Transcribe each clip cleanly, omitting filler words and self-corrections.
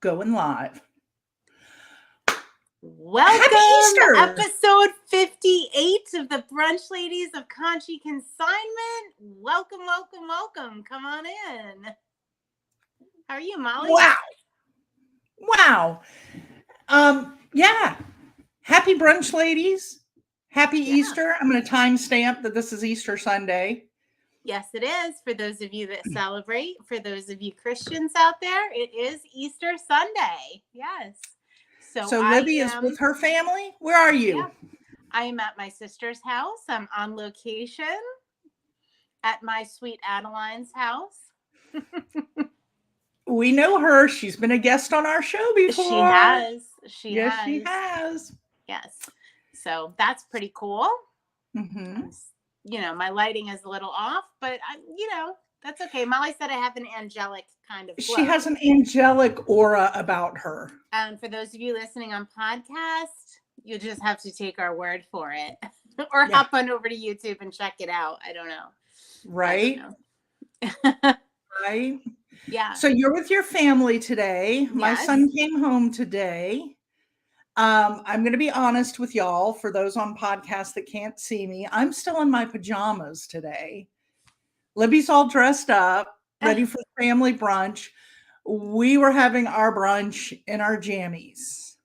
Going live. Welcome Happy Easter! Episode 58 of the Brunch Ladies of Conshy Consignment. Welcome. Come on in. How are you, Molly? Wow. Yeah. Happy Brunch Ladies. Happy Easter. I'm going to timestamp that this is Easter Sunday. Yes, it is. For those of you that celebrate, for those of you Christians out there, it is Easter Sunday. Yes. So Libby is with her family. Where are you? Yeah, I am at my sister's house. I'm on location at my sweet Adeline's house. We know her. She's been a guest on our show before. She has. She has. Yes. So that's pretty cool. Mm-hmm. My lighting is a little off, but that's okay. Molly said I have an angelic kind of glow. She has an angelic aura about her. And for those of you listening on podcast, you just have to take our word for it or hop on over to YouTube and check it out. I don't know. Right. Right. Yeah. So you're with your family today. Yes. My son came home today. I'm going to be honest with y'all. For those on podcasts that can't see me, I'm still in my pajamas today. Libby's all dressed up, ready for family brunch. We were having our brunch in our jammies.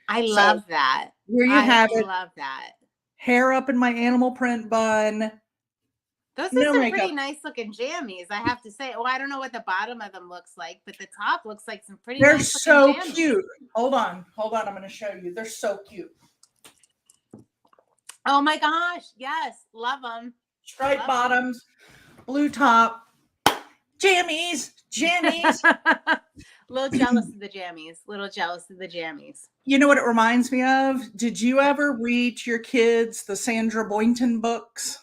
I love that. Here you have it. I love that. Hair up in my animal print bun. Those are some pretty nice looking jammies, I have to say. Oh, I don't know what the bottom of them looks like, but the top looks like some pretty nice looking jammies. They're so cute. Hold on. I'm going to show you. They're so cute. Oh my gosh. Yes. Love them. Striped bottoms, blue top, jammies. A little jealous of the jammies. You know what it reminds me of? Did you ever read to your kids the Sandra Boynton books?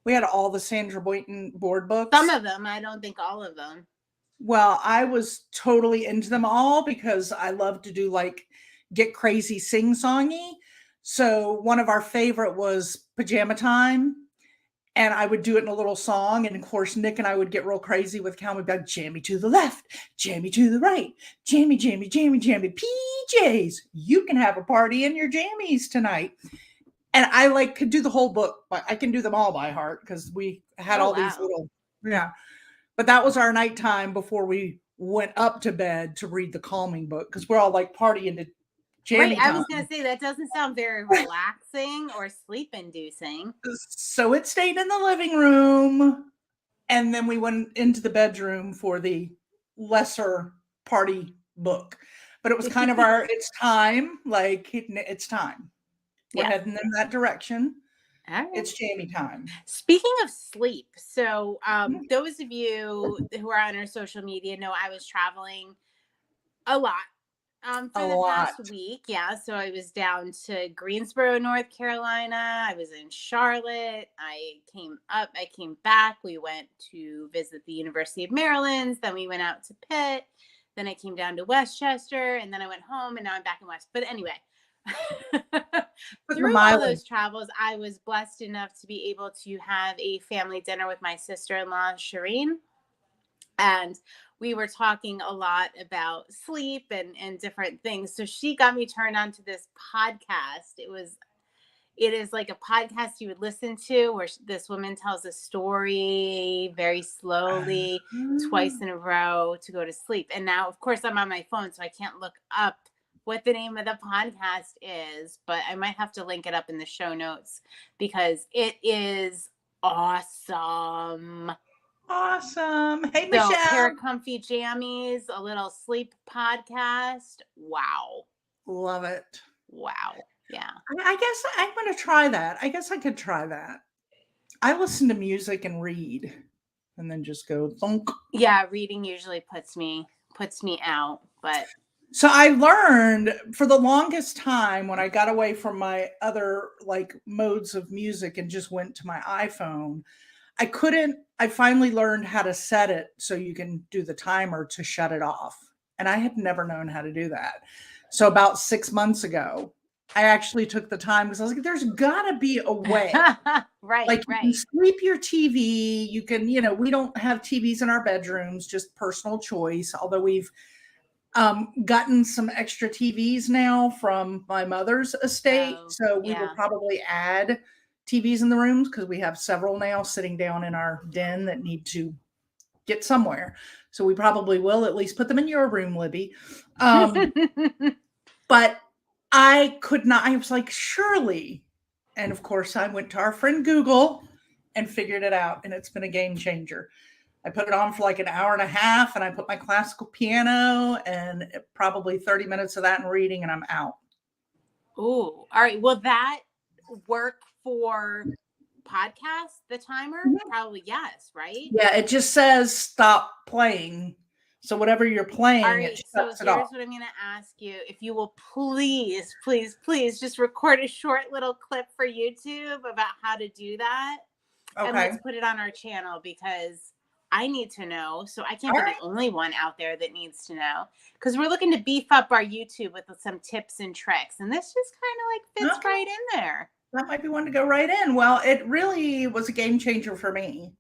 We had all the Sandra Boynton board books. Some of them. I don't think all of them. Well, I was totally into them all because I love to do get crazy sing-songy. So one of our favorite was Pajama Time. And I would do it in a little song. And of course, Nick and I would get real crazy with Cal. We'd be like, jammy to the left, jammy to the right, jammy, jammy, jammy, jammy, PJs. You can have a party in your jammies tonight. And I could do the whole book, but I can do them all by heart because we had these little, But that was our nighttime before we went up to bed to read the calming book because we're all partying to jammy time. I was going to say that doesn't sound very relaxing or sleep inducing. So it stayed in the living room. And then we went into the bedroom for the lesser party book. But it was kind of it's time. It's time. We're heading in that direction. Right. It's jammy time. Speaking of sleep, so those of you who are on our social media know I was traveling a lot for the past week. Yeah, so I was down to Greensboro, North Carolina. I was in Charlotte. I came back. We went to visit the University of Maryland. Then we went out to Pitt. Then I came down to Westchester, and then I went home, and now I'm back in West. But anyway. Through all those travels, I was blessed enough to be able to have a family dinner with my sister-in-law, Shireen. And we were talking a lot about sleep and different things. So she got me turned on to this podcast. It is like a podcast you would listen to where this woman tells a story very slowly, twice in a row to go to sleep. And now, of course, I'm on my phone, so I can't look up what the name of the podcast is, but I might have to link it up in the show notes because it is awesome. Awesome. Hey, Michelle. So, pair of comfy jammies, a little sleep podcast. Wow. Love it. Wow. Yeah. I guess I'm going to try that. I guess I could try that. I listen to music and read and then just go thunk. Yeah, reading usually puts me out, but so I learned for the longest time when I got away from my other modes of music and just went to my iPhone, I finally learned how to set it so you can do the timer to shut it off. And I had never known how to do that. So about 6 months ago, I actually took the time because I was like, there's gotta be a way. Right, Like, you can right. sleep your TV, you can, we don't have TVs in our bedrooms, just personal choice, although we've gotten some extra TVs now from my mother's estate, Oh, so we will yeah. probably add TVs in the rooms because we have several now sitting down in our den that need to get somewhere. So we probably will at least put them in your room, Libby. But I could not, I was like, surely. And of course, I went to our friend Google and figured it out, and it's been a game changer. I put it on for like an hour and a half, and I put my classical piano and probably 30 minutes of that and reading, and I'm out. Ooh, all right. Will that work for podcasts, the timer? Mhm. Probably yes, right? Yeah, it just says stop playing. So whatever you're All playing, it right, so shuts it off. here's what I'm going to ask you. If you will please, please, please just record a short little clip for YouTube about how to do that. And Okay. let's put it on our channel because I need to know. So I can't All be right. the only one out there that needs to know. Because we're looking to beef up our YouTube with some tips and tricks. And this just kind of like fits Okay. right in there. That might be one to go right in. Well, it really was a game changer for me.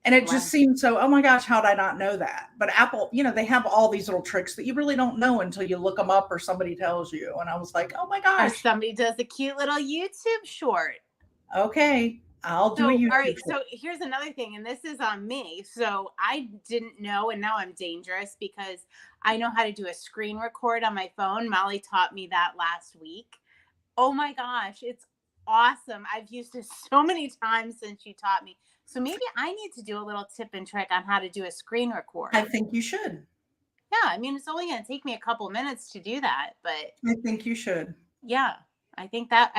And it just Wow. seemed so, oh my gosh, how did I not know that? But Apple, they have all these little tricks that you really don't know until you look them up or somebody tells you. And I was like, oh my Or gosh, somebody does a cute little YouTube short. okay, I'll do a So, all YouTube right. short. So, here's another thing, and this is on me. So, I didn't know, and now I'm dangerous because I know how to do a screen record on my phone. Molly taught me that last week. Oh my gosh, it's awesome. I've used it so many times since you taught me. So, maybe I need to do a little tip and trick on how to do a screen record. I think you should. Yeah. I mean, it's only going to take me a couple minutes to do that. But I think you should. yeah, I think that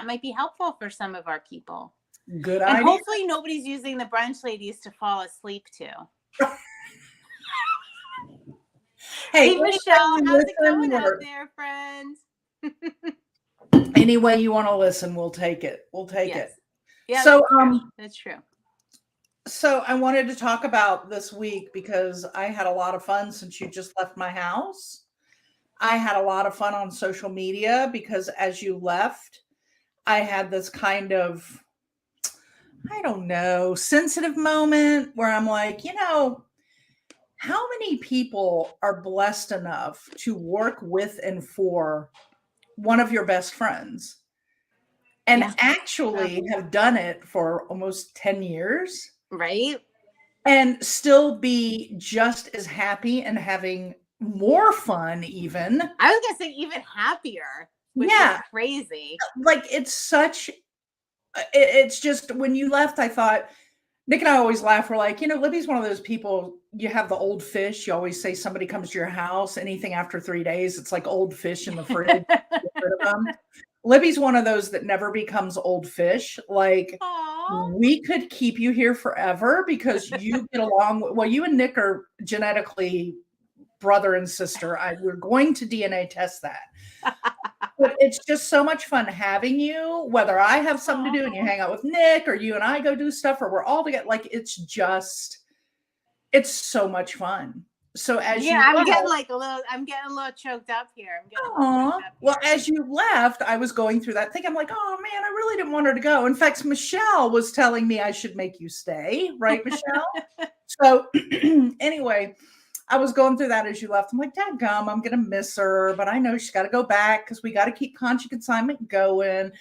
might be helpful for some of our people. Good And idea. hopefully nobody's using the brunch ladies to fall asleep to. Hey, Hey, Michelle, how's it listen, going out there, friend? any way you want to listen, we'll take it. We'll take Yes. it. Yeah, So, that's true. That's true. so I wanted to talk about this week because I had a lot of fun since you just left my house. I had a lot of fun on social media because as you left, I had this kind of, I don't know, sensitive moment where I'm like, how many people are blessed enough to work with and for one of your best friends and Yeah. actually have done it for almost 10 years Right? and still be just as happy and having more fun even. I was gonna say even happier, which is Yeah, crazy. like it's just when you left, I thought Nick and I always laugh. We're like, Libby's one of those people, you have the old fish. You always say somebody comes to your house, anything after 3 days, it's like old fish in the fridge. Get rid of them. Libby's one of those that never becomes old fish. Like, Aw. we could keep you here forever because you get along. Well, you and Nick are genetically brother and sister. We're going to DNA test that. But it's just so much fun having you, whether I have something to do and you hang out with Nick or you and I go do stuff or we're all together. Like it's so much fun. So as Yeah, you I'm getting a little choked up here. I'm getting a little Aw. choked up Well, here. as you left, I was going through that thing. I'm like, oh man, I really didn't want her to go. In fact, Michelle was telling me I should make you stay, right, Michelle? So anyway, I was going through that as you left. I'm like, dadgum, I'm gonna miss her, but I know she's got to go back because we got to keep Conshy Consignment going.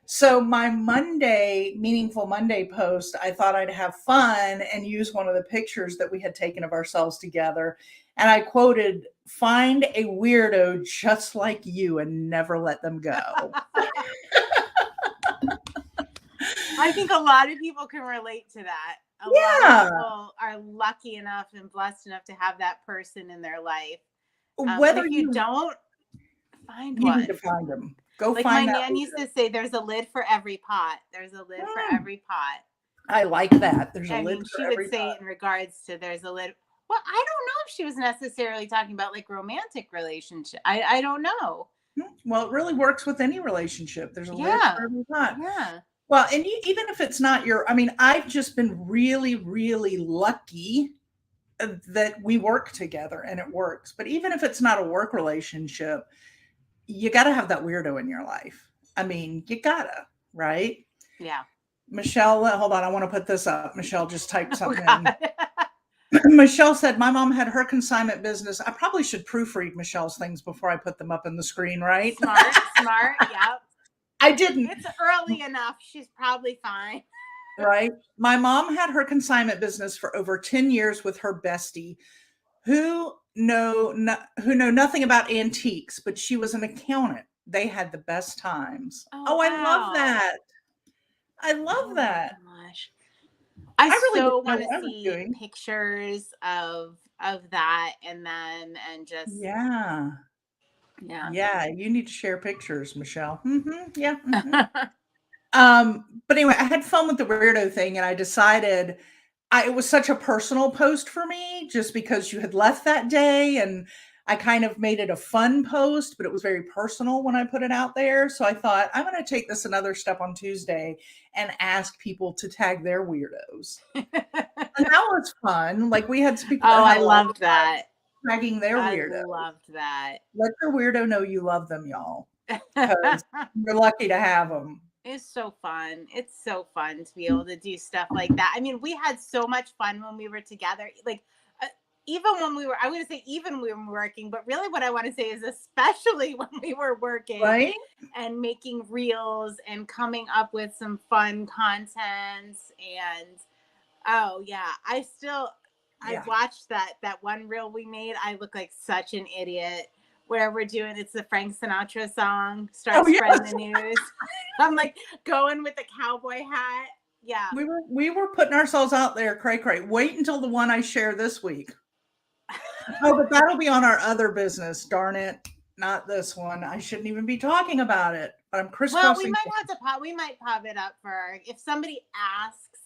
So my Monday, meaningful Monday post, I thought I'd have fun and use one of the pictures that we had taken of ourselves together. And I quoted, find a weirdo just like you and never let them go. I think a lot of people can relate to that. A lot Yeah. of people are lucky enough and blessed enough to have that person in their life. And Whether if you don't, find you need to one. find them. Go Like my find that nan used weirdo. to say, there's a lid for every pot. There's a lid for every pot. I like that. There's a I lid mean, for she would every say pot. it in regards to there's a lid. Well, I don't know if she was necessarily talking about like romantic relationship. I don't know. Well, it really works with any relationship. There's a lid Yeah. for every pot. Yeah. Well, and even if it's not I've just been really, really lucky that we work together and it works. But even if it's not a work relationship, you got to have that weirdo in your life. I mean, you gotta, right? Yeah. Michelle, hold on. I want to put this up. Michelle just typed Oh something in. God. Michelle said, my mom had her consignment business. I probably should proofread Michelle's things before I put them up in the screen, right? Smart, smart. Yep. I didn't. It's early enough. She's probably fine. Right. My mom had her consignment business for over 10 years with her bestie who know nothing about antiques, but she was an accountant. They had the best times. Oh Oh, I love wow. that. I love Oh my that. gosh. I I really so didn't know want to what I was see doing. pictures of that and them and just Yeah. yeah. Yeah. You need to share pictures, Michelle. Yeah. But anyway, I had fun with the weirdo thing and I decided it was such a personal post for me just because you had left that day and I kind of made it a fun post, but it was very personal when I put it out there. So I thought I'm going to take this another step on Tuesday and ask people to tag their weirdos. And that was fun. Like we had some people that Oh, had I a lot of loved that. fun tagging their I weirdos. loved that. Let your weirdo know you love them, y'all, because you're lucky to have them. It's so fun. It's so fun to be able to do stuff like that. I mean, we had so much fun when we were together. Like, uh, even when we were, I would say even when we were working, but really what I want to say is especially when we were working Right? and making reels and coming up with some fun content. And oh, yeah, I Yeah. watched that one reel we made. I look like such an idiot where we're doing it's the Frank Sinatra song, Oh start spreading the yes. news. I'm like going with the cowboy hat. Yeah. We were putting ourselves out there, cray cray. Wait until the one I share this week. Oh, but that'll be on our other business. Darn it. Not this one. I shouldn't even be talking about it. But I'm Well, we crisscrossing. might have to pop. We might pop it up for if somebody asks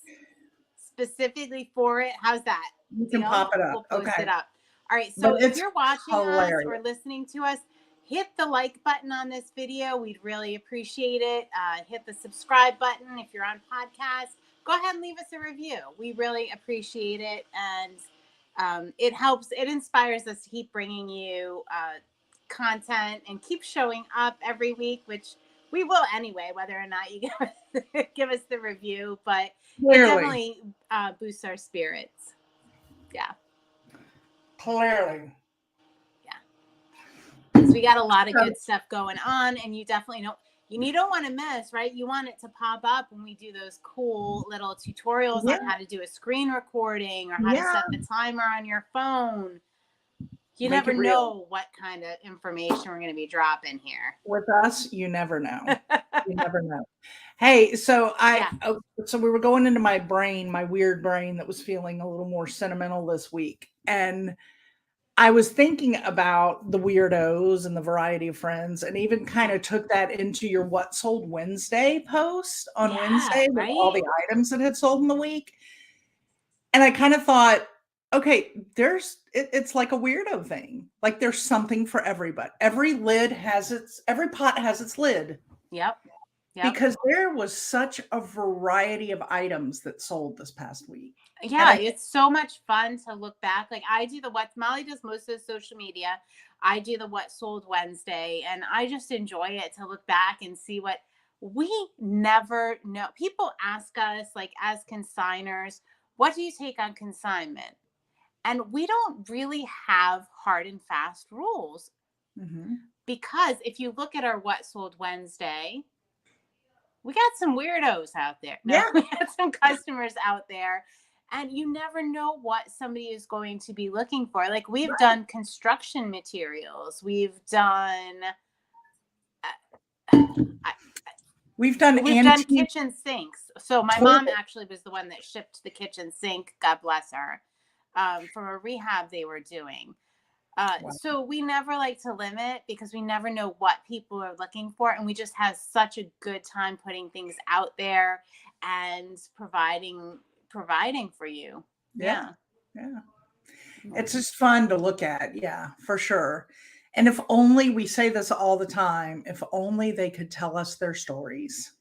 specifically for it. How's that You can deal? pop it up. We'll post it Okay. up. All right. But So if it's you're watching us hilarious. or listening to us, hit the like button on this video. We'd really appreciate it. Hit the subscribe button if you're on podcast. Go ahead and leave us a review. We really appreciate it, and it helps. It inspires us to keep bringing you content and keep showing up every week, which we will anyway, whether or not you give us the review. But it Clearly. definitely boosts our spirits. Yeah. Clearly. Because we got a lot of So, good stuff going on, and you definitely don't want to miss, right? You want it to pop up when we do those cool little tutorials yeah. on how to do a screen recording or how to Yeah. set the timer on your phone. You Make never it real. know what kind of information we're going to be dropping here. With us, you never know. You never know. Hey, so Yeah. so we were going into my brain, my weird brain that was feeling a little more sentimental this week. And I was thinking about the weirdos and the variety of friends, and even kind of took that into your What Sold Wednesday post on Yeah, Wednesday with all right? the items that had sold in the week. And I kind of thought, okay, it's like a weirdo thing. Like there's something for everybody. Every pot has its lid Yep. Yep. because there was such a variety of items that sold this past week. And Yeah, it's so much fun to look back. Like I do the what Molly does most of the social media. I do the what sold Wednesday, and I just enjoy it to look back and see what we never know. People ask us like as consigners, what do you take on consignment? And we don't really have hard and fast rules Mhm. because if you look at our what sold Wednesday, we got some weirdos out there. No, Yeah, we had some customers out there. And you never know what somebody is going to be looking for. Like we've right. done construction materials, uh, We've done we've done antique kitchen sinks. So my mom toilet. actually was the one that shipped the kitchen sink. God bless her. From a rehab they were doing. Wow. So we never like to limit because we never know what people are looking for, and we just have such a good time putting things out there and providing for you. Yeah. Yeah. Yeah. It's just fun to look at. Yeah, for sure. And if only we say this all the time, if only they could tell us their stories,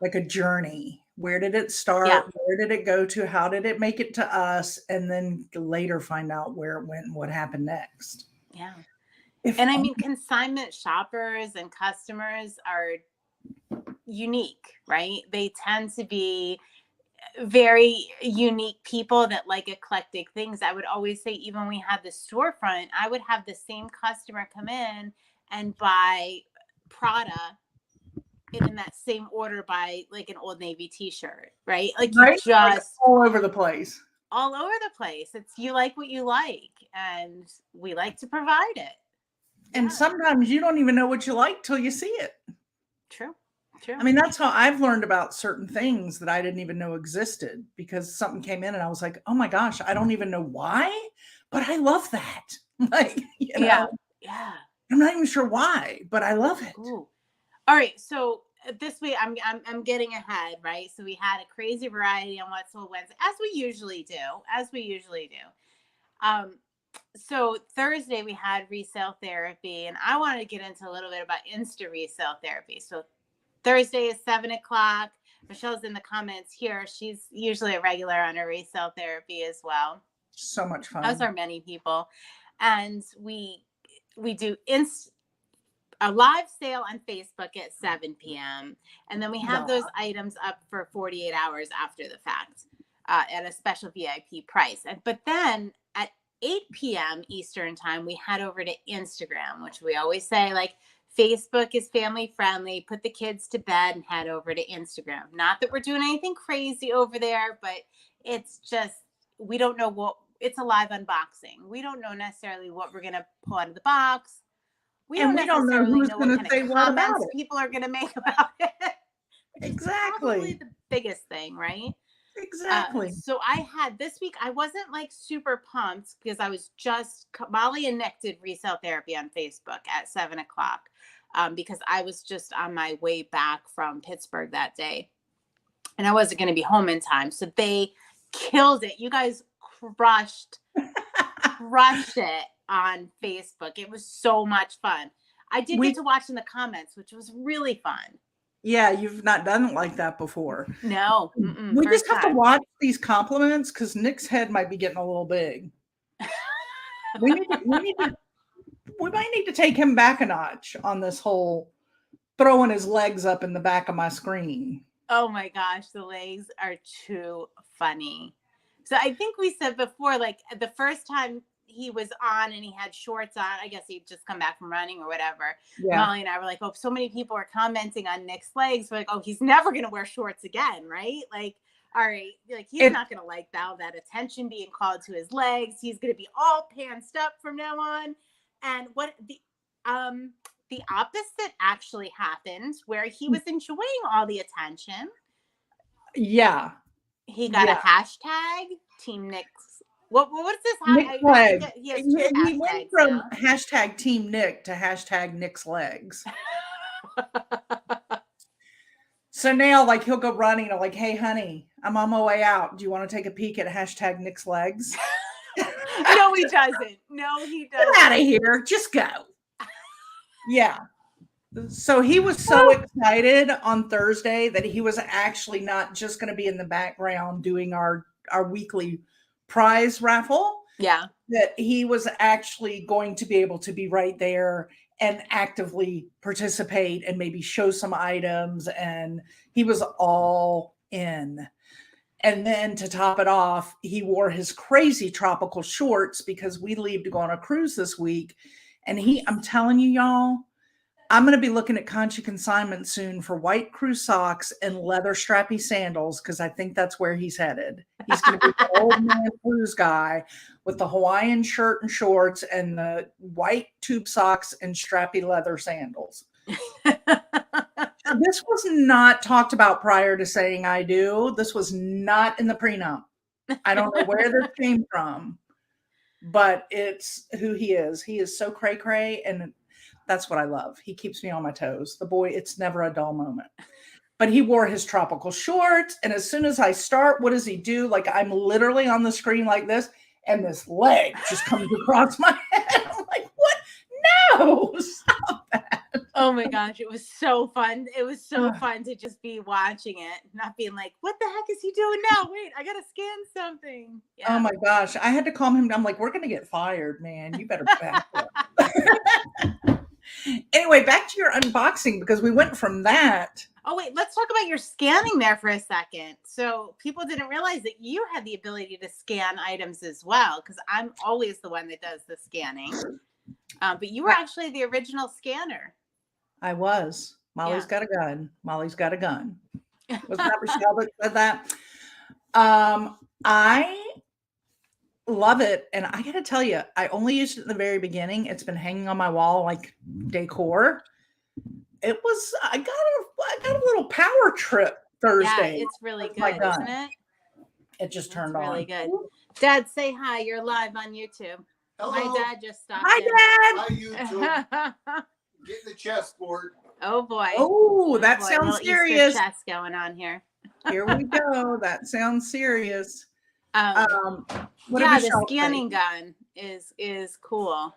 like a journey. Where did it Yeah. start? Where did it go to? How did it make it to us? And then later find out where it went and what happened next. Yeah. And I mean, consignment shoppers and customers are unique, right? They tend to be very unique people that like eclectic things. I would always say, even when we had the storefront, I would have the same customer come in and buy Prada and in that same order buy like an Old Navy t-shirt, right? Like you right? just Like all over the place. all over the place. It's you like what you like, and we like to provide it. And sometimes you don't even know what you like till you see it. True. True. I mean, that's how I've learned about certain things that I didn't even know existed, because something came in and I was like, oh my gosh, I don't even know why, but I love that. Like, you know, yeah. I'm not even sure why, but I love it. Ooh. All right. So this week I'm getting ahead, right? So we had a crazy variety on What's Sold Wednesday, as we usually do. So Thursday we had resale therapy, and I wanted to get into a little bit about Insta resale therapy. So Thursday is 7:00. Michelle's in the comments here. She's usually a regular on her resale therapy as well. So much fun. As are many people. And we do a live sale on Facebook at 7 p.m. And then we have those items up for 48 hours after the fact at a special VIP price. But then at 8 p.m. Eastern time, we head over to Instagram, which we always say, like, Facebook is family friendly. Put the kids to bed and head over to Instagram. Not that we're doing anything crazy over there, but it's just, we don't know what, it's a live unboxing. We don't know necessarily what we're going to pull out of the box. We don't necessarily know what kind of comments people are going to make about it. Exactly. Probably the biggest thing, right? Exactly. So I had this week, I wasn't like super pumped because I was just, Molly and Nick did resale therapy on Facebook at 7:00 because I was just on my way back from Pittsburgh that day and I wasn't going to be home in time. So they killed it. You guys crushed it on Facebook. It was so much fun. I did get to watch in the comments, which was really fun. Yeah, you've not done it like that before. No. We just have to watch these compliments because Nick's head might be getting a little big. we might need to take him back a notch on this whole throwing his legs up in the back of my screen. Oh my gosh, the legs are too funny. So I think we said before, like the first time he was on and he had shorts on, I guess he'd just come back from running or whatever. Yeah. Molly and I were like, oh, so many people are commenting on Nick's legs. We're like, oh, he's never going to wear shorts again, right? Like, all right, like he's not going to like that attention being called to his legs. He's going to be all pantsed up from now on. And what the opposite actually happened, where he was enjoying all the attention. Yeah. He got a hashtag, Team Nick's. What's this? Nick's legs. He went from hashtag Team Nick to hashtag Nick's legs. So now, like, he'll go running and like, hey, honey, I'm on my way out. Do you want to take a peek at hashtag Nick's legs? No, he doesn't. No, he doesn't. Get out of here. Just go. Yeah. So he was so excited on Thursday that he was actually not just going to be in the background doing our weekly prize raffle. Yeah. That he was actually going to be able to be right there and actively participate and maybe show some items. And he was all in. And then to top it off, he wore his crazy tropical shorts because we leave to go on a cruise this week. And I'm telling you, y'all, I'm going to be looking at Conshy Consignment soon for white cruise socks and leather strappy sandals because I think that's where he's headed. He's going to be the old man cruise guy with the Hawaiian shirt and shorts and the white tube socks and strappy leather sandals. This was not talked about prior to saying I do. This was not in the prenup. I don't know where this came from, but it's who he is. He is so cray-cray, and that's what I love. He keeps me on my toes. The boy, it's never a dull moment. But he wore his tropical shorts, and as soon as I start, what does he do? Like, I'm literally on the screen like this, and this leg just comes across my head. I'm like, what? No, stop that. Oh my gosh, it was so fun. It was so fun to just be watching it, not being like, what the heck is he doing now? Wait, I got to scan something. Yeah. Oh my gosh. I had to calm him down. I'm like, we're going to get fired, man. You better back up. Anyway, back to your unboxing because we went from that. Oh, wait, let's talk about your scanning there for a second. So people didn't realize that you had the ability to scan items as well, because I'm always the one that does the scanning. But you were actually the original scanner. I was. Molly's Yeah. got a gun. Molly's got a gun. Wasn't that Michelle that said that? I love it. And I got to tell you, I only used it in the very beginning. It's been hanging on my wall like decor. It was, I got a little power trip Thursday. Yeah, it's really with my good, gun. isn't it? It just turned It's really on. good. Dad, say hi. You're live on YouTube. Hello. My dad just stopped Hi, in. Dad. Hi, YouTube. Get in the chessboard. Oh boy. Oh, that boy, sounds little serious. Easter chess going on here. Here we go. That sounds serious. Yeah, What did the Michelle scanning say? gun is cool.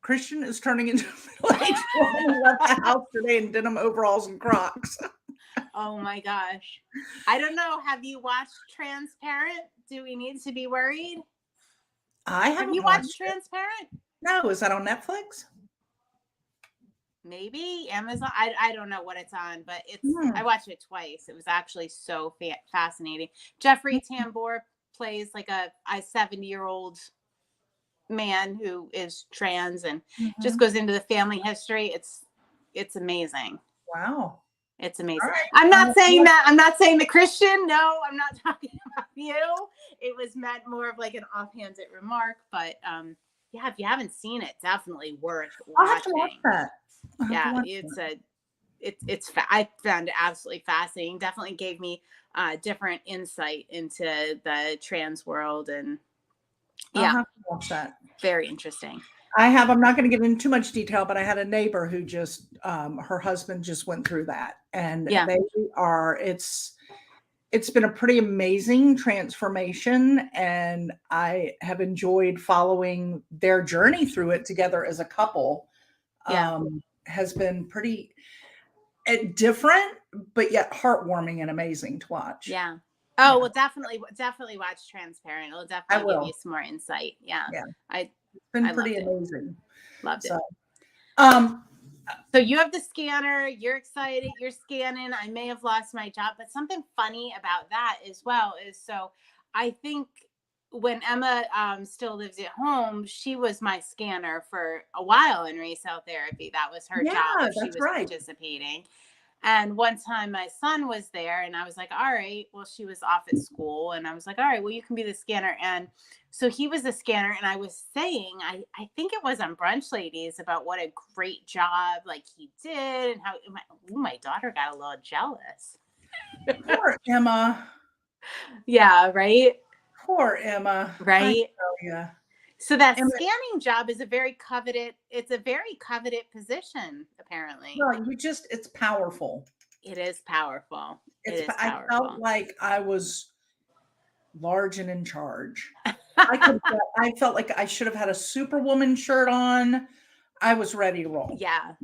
Christian is turning into a middle-aged woman who left the house today in denim overalls and Crocs. Oh my gosh. I don't know. Have you watched Transparent? Do we need to be worried? I Have haven't you watched Transparent? No, is that on Netflix? Maybe Amazon. I don't know what it's on, but it's I watched it twice. It was actually so fascinating. Jeffrey Tambor plays like a 70-year-old man who is trans and just goes into the family history. It's amazing. Wow. It's amazing. Right. I'm not saying that. I'm not saying the Christian. No, I'm not talking about you. It was meant more of like an offhanded remark. But yeah, if you haven't seen it, definitely worth watching. I'll have to watch that. Yeah, I found it absolutely fascinating. Definitely gave me different insight into the trans world, and I'll have to watch that. Very interesting. I'm not going to get into too much detail, but I had a neighbor who just, her husband just went through that, and it's been a pretty amazing transformation, and I have enjoyed following their journey through it together as a couple. Has been pretty different, but yet heartwarming and amazing to watch. Yeah. Oh, well, definitely watch Transparent. It'll definitely give you some more insight. Yeah. It's been pretty amazing. Loved it. So you have the scanner. You're excited. You're scanning. I may have lost my job, but something funny about that as well is, so I think when Emma still lives at home, she was my scanner for a while in resale therapy. That was her job. She was participating. And one time my son was there and I was like, all right, well, she was off at school. And I was like, all right, well, you can be the scanner. And so he was the scanner. And I was saying, I think it was on Brunch Ladies, about what a great job like he did and how my daughter got a little jealous. Poor Emma. Yeah, right? Poor Emma. Right? Yeah. So that scanning job is a very coveted position, apparently. Well, it's powerful. It is powerful. I felt like I was large and in charge. I felt like I should have had a Superwoman shirt on. I was ready to roll. Yeah.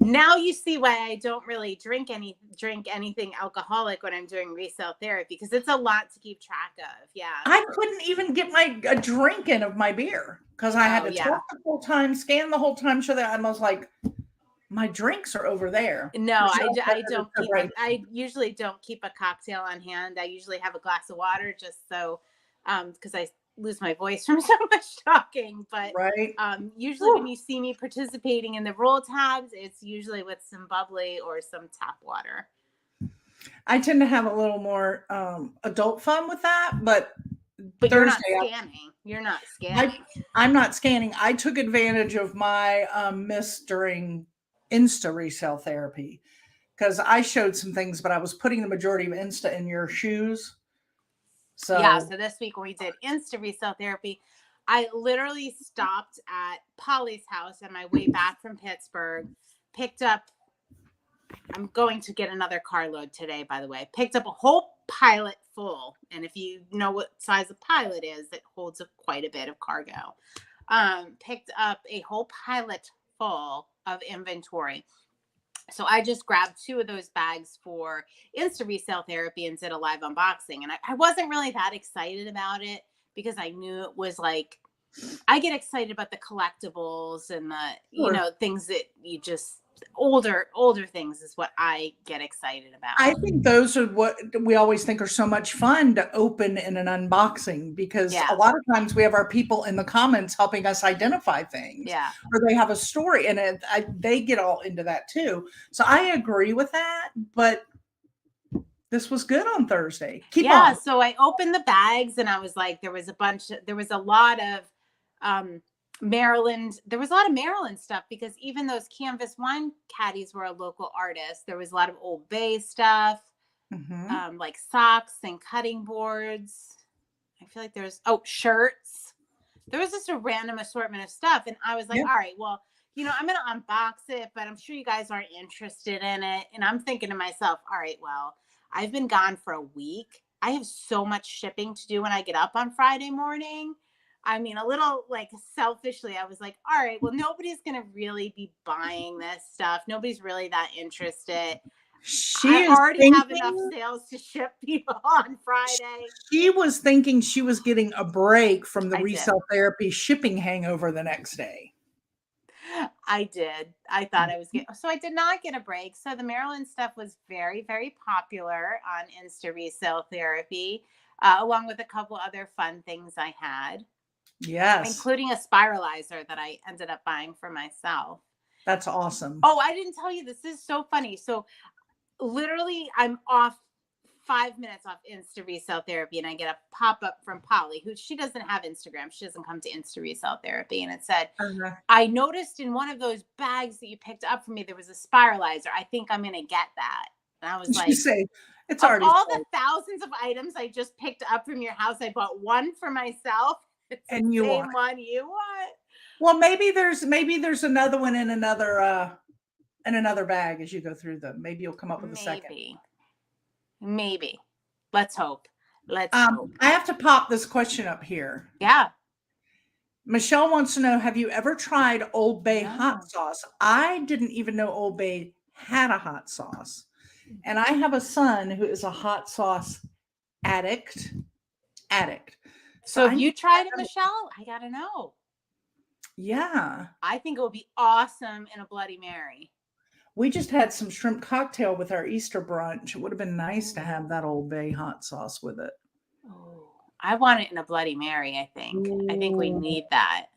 Now you see why I don't really drink anything alcoholic when I'm doing resale therapy, because it's a lot to keep track of. Yeah. I couldn't even get a drink in of my beer because I had to talk the whole time, scan the whole time, so that I was like, my drinks are over there. No, I don't keep I usually don't keep a cocktail on hand. I usually have a glass of water just so because I lose my voice from so much talking. But usually when you see me participating in the roll tabs, it's usually with some bubbly or some tap water. I tend to have a little more adult fun with that, but you're not scanning. You're not scanning. I'm not scanning. I took advantage of my miss during Insta resale therapy because I showed some things, but I was putting the majority of Insta in your shoes. So this week when we did Insta resale therapy, I literally stopped at Polly's house on my way back from Pittsburgh, I'm going to get another carload today, by the way, picked up a whole pilot full. And if you know what size a pilot is, it holds quite a bit of cargo. Picked up a whole pilot full of inventory. So I just grabbed 2 of those bags for Insta resale therapy and did a live unboxing. And I wasn't really that excited about it because I knew it was like I get excited about the collectibles and the, Sure. things that you just older things is what I get excited about. I think those are what we always think are so much fun to open in an unboxing, because Yeah. a lot of times we have our people in the comments helping us identify things, Yeah. or they have a story, and they get all into that too. So I agree with that, but this was good on Thursday. Keep on. So I opened the bags and I was like, there was a lot of Maryland. There was a lot of Maryland stuff, because even those canvas wine caddies were a local artist. There was a lot of Old Bay stuff, like socks and cutting boards. I feel like there's shirts. There was just a random assortment of stuff, and I was like, all right, well, I'm gonna unbox it, but I'm sure you guys aren't interested in it. And I'm thinking to myself, all right, well, I've been gone for a week. I have so much shipping to do when I get up on Friday morning. I mean, a little like selfishly, I was like, all right, well, nobody's going to really be buying this stuff. Nobody's really that interested. I already have enough sales to ship people on Friday. She was thinking she was getting a break from the Resale Therapy shipping hangover the next day. I did. I thought I was getting, so I did not get a break. So the Maryland stuff was very, very popular on Insta Resale Therapy, along with a couple other fun things I had. Yes. Including a spiralizer that I ended up buying for myself. That's awesome. Oh, I didn't tell you. This is so funny. So literally I'm off 5 minutes off Insta Resale Therapy, and I get a pop-up from Polly, who she doesn't have Instagram. She doesn't come to Insta Resale Therapy. And it said, I noticed in one of those bags that you picked up for me, there was a spiralizer. I think I'm going to get that. And I was like, it's already all the thousands of items I just picked up from your house, I bought one for myself. It's and the same one you want. Well, maybe there's another one in another bag as you go through them. Maybe you'll come up with a second. Maybe. Let's hope. Hope. I have to pop this question up here. Yeah. Michelle wants to know, have you ever tried Old Bay hot sauce? I didn't even know Old Bay had a hot sauce. And I have a son who is a hot sauce addict. So have you tried it, Michelle? I got to know. Yeah. I think it would be awesome in a Bloody Mary. We just had some shrimp cocktail with our Easter brunch. It would have been nice to have that Old Bay hot sauce with it. Oh, I want it in a Bloody Mary, I think. Ooh. I think we need that.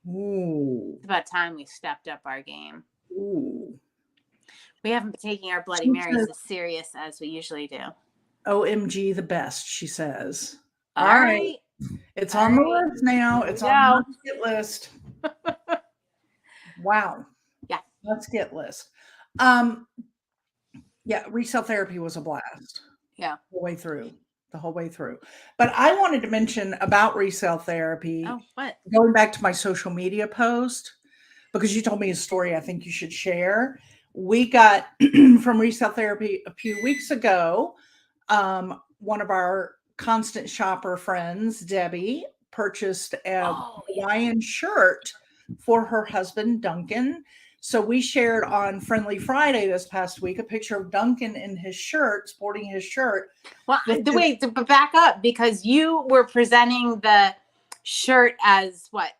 Ooh. It's about time we stepped up our game. Ooh. We haven't been taking our Bloody Marys as serious as we usually do. OMG, the best, she says. All right. It's on the list now. It's on the get list. Wow. Yeah. Let's get list. Yeah, Resale Therapy was a blast. Yeah. The whole way through. But I wanted to mention about Resale Therapy. Oh, what? Going back to my social media post, because you told me a story I think you should share. We got from Resale Therapy a few weeks ago, one of our constant shopper friends, Debbie, purchased a Hawaiian shirt for her husband, Duncan. So we shared on Friendly Friday this past week a picture of Duncan in his shirt, sporting his shirt. Well, wait, back up, because you were presenting the shirt as what?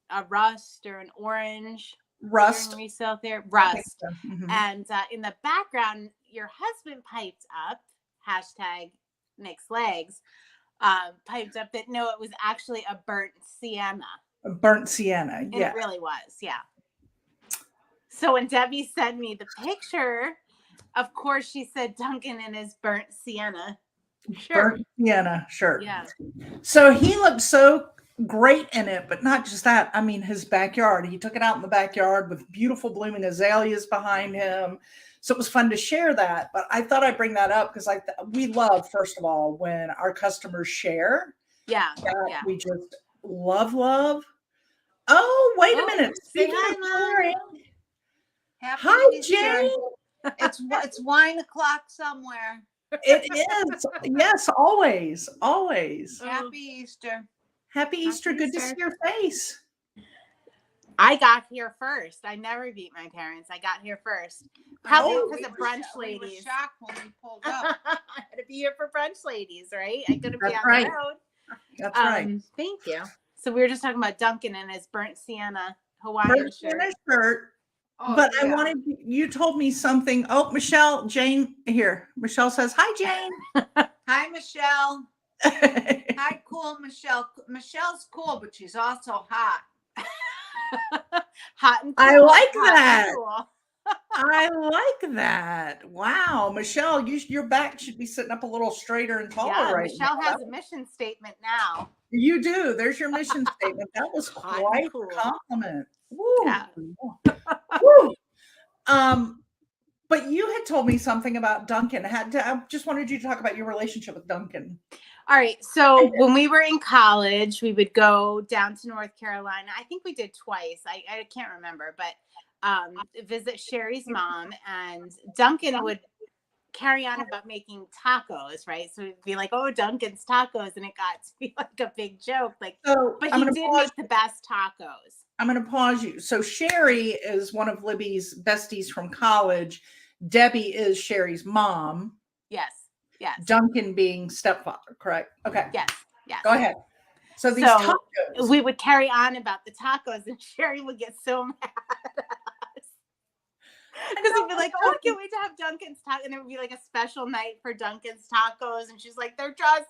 A rust or an orange? Rust. Resale there. Rust. So. Mm-hmm. And in the background, your husband piped up, hashtag Nick's legs, piped up that no, it was actually a burnt sienna. A burnt sienna, yeah. It really was, yeah. So when Debbie sent me the picture, of course she said Duncan in his burnt sienna shirt. Burnt sienna shirt. Yeah. So he looked so great in it, but not just that. I mean, his backyard. He took it out in the backyard with beautiful blooming azaleas behind him. So it was fun to share that. But I thought I'd bring that up because we love, first of all, when our customers share. Yeah. We just love. Oh, wait a minute. Say hi, Mom. Hi, Jane. It's wine o'clock somewhere. It is. Yes, always. Happy Easter. Happy Easter. Good to see your face. I got here first. I never beat my parents. I got here first. Probably because of Brunch Ladies. We were shocked when we pulled up. I had to be here for Brunch Ladies, right? I couldn't be on right. the road. That's right. Thank you. So we were just talking about Duncan and his burnt sienna Hawaiian Burnt shirt. sienna shirt. Oh, But I yeah. wanted, you told me something. Oh, Michelle, Jane here. Michelle says, hi, Jane. Hi, Michelle. Hi, cool Michelle. Michelle's cool, but she's also hot. Hot and cool. I like hot and that. cool. I like that. Wow. Michelle, your back should be sitting up a little straighter and taller Yeah, right Michelle now. has a mission statement now. You do. There's your mission statement. That was Hot and quite cool. a compliment. Woo. Yeah. Woo. But you had told me something about Duncan. I just wanted you to talk about your relationship with Duncan. All right. So when we were in college, we would go down to North Carolina. I think we did twice. I can't remember, but visit Sherry's mom, and Duncan would carry on about making tacos, right? So it'd be like, oh, Duncan's tacos, and it got to be like a big joke. Like, So but he did make the best tacos. I'm going to pause you. So Sherry is one of Libby's besties from college. Debbie is Sherry's mom. Yes. Yes. Duncan being stepfather, correct? Okay. Yes. Yes. Go ahead. So these tacos. We would carry on about the tacos, and Sherry would get so mad at us. Because he'd be like, oh, I can't wait to have Duncan's tacos. And it would be like a special night for Duncan's tacos. And she's like, they're just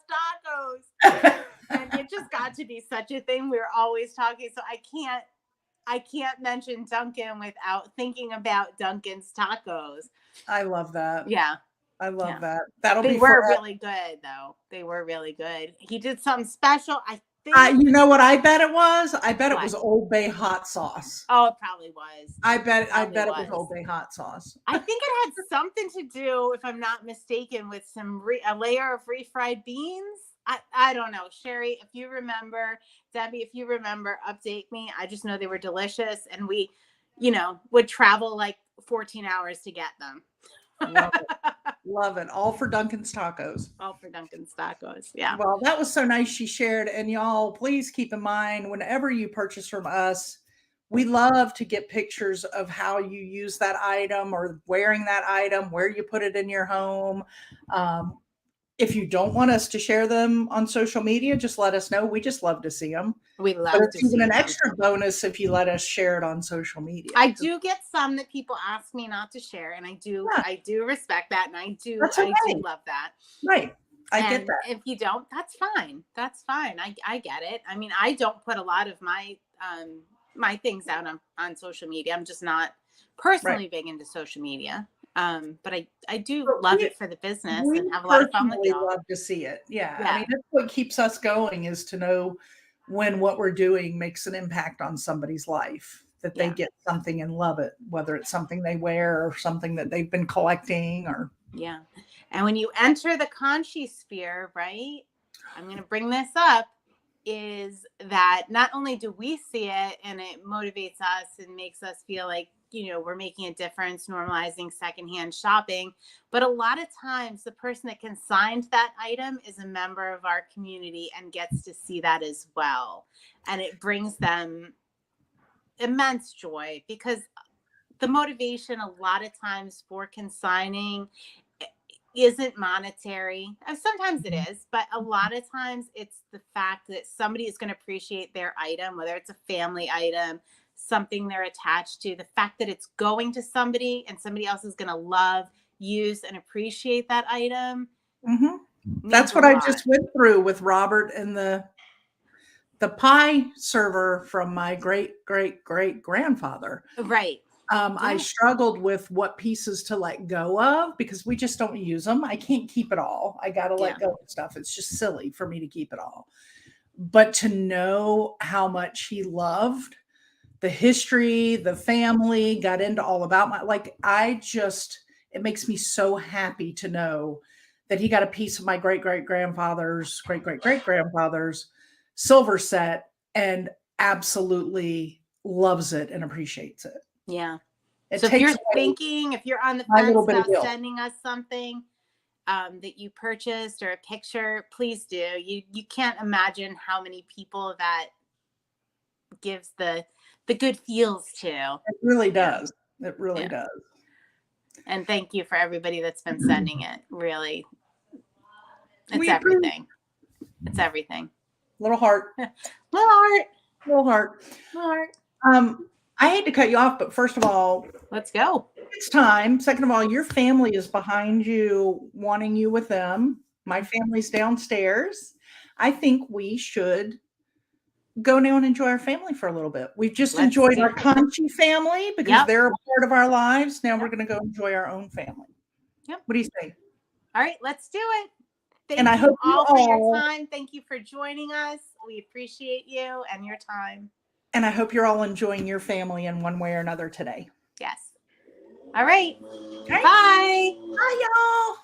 tacos. And it just got to be such a thing. We were always talking. So I can't mention Duncan without thinking about Duncan's tacos. I love that. Yeah. I love Yeah. that. They were really good, though. They were really good. He did something special. I think. You know what I bet it was? I bet What? it was Old Bay hot sauce. Oh, it probably was. I bet it was. was Old Bay hot sauce. I think it had something to do, if I'm not mistaken, with a layer of refried beans. I don't know. Sherry, if you remember, Debbie, if you remember, update me. I just know they were delicious, and we, would travel like 14 hours to get them. Love it. Love it. All for Duncan's tacos. All for Duncan's tacos. Yeah. Well, that was so nice she shared. And y'all, please keep in mind, whenever you purchase from us, we love to get pictures of how you use that item or wearing that item, where you put it in your home. If you don't want us to share them on social media, just let us know. We just love to see them. We love But to it's even see an them. extra bonus if you let us share it on social media. I do get some that people ask me not to share, and I do respect that, and I do love that. Right. I get that. If you don't, that's fine. That's fine. I get it. I mean, I don't put a lot of my my things out on social media. I'm just not personally big into social media. But I do love it for the business and have a lot of fun with y'all. Love to see it. Yeah. I mean, that's what keeps us going, is to know when what we're doing makes an impact on somebody's life, that they get something and love it, whether it's something they wear or something that they've been collecting or. Yeah. And when you enter the Conshy sphere, right, I'm going to bring this up, is that not only do we see it and it motivates us and makes us feel like, we're making a difference, normalizing secondhand shopping, but a lot of times the person that consigned that item is a member of our community and gets to see that as well. And it brings them immense joy, because the motivation a lot of times for consigning isn't monetary. Sometimes it is, but a lot of times it's the fact that somebody is going to appreciate their item, whether it's a family item, something they're attached to, the fact that it's going to somebody and somebody else is going to love, use, and appreciate that item. Mm-hmm. That's what I just went through with Robert and the pie server from my great grandfather. Right. I struggled with what pieces to let go of, because we just don't use them. I can't keep it all. I got to let go of stuff. It's just silly for me to keep it all. But to know how much he loved the history, the family, got into all about it makes me so happy to know that he got a piece of my great grandfather's silver set and absolutely loves it and appreciates it. Yeah. So if you're on the fence about sending us something that you purchased or a picture, please do. You can't imagine how many people that gives the good feels to. It really does. It really does. And thank you for everybody that's been sending it. Really. It's everything. It's everything. Little heart. Little heart. Little heart. Little heart. I hate to cut you off, but first of all, Let's go. it's time. Second of all, your family is behind you, wanting you with them. My family's downstairs. I think we should go now and enjoy our family for a little bit. We've just Let's enjoyed do our it. Conshy family because Yep. they're a part of our lives. Now we're Yep. going to go enjoy our own family. Yep. What do you say? All right, let's do it. Thank And I you hope you all for your all- time. Thank you for joining us. We appreciate you and your time. And I hope you're all enjoying your family in one way or another today. Yes. All right. Okay. Bye. Bye, y'all.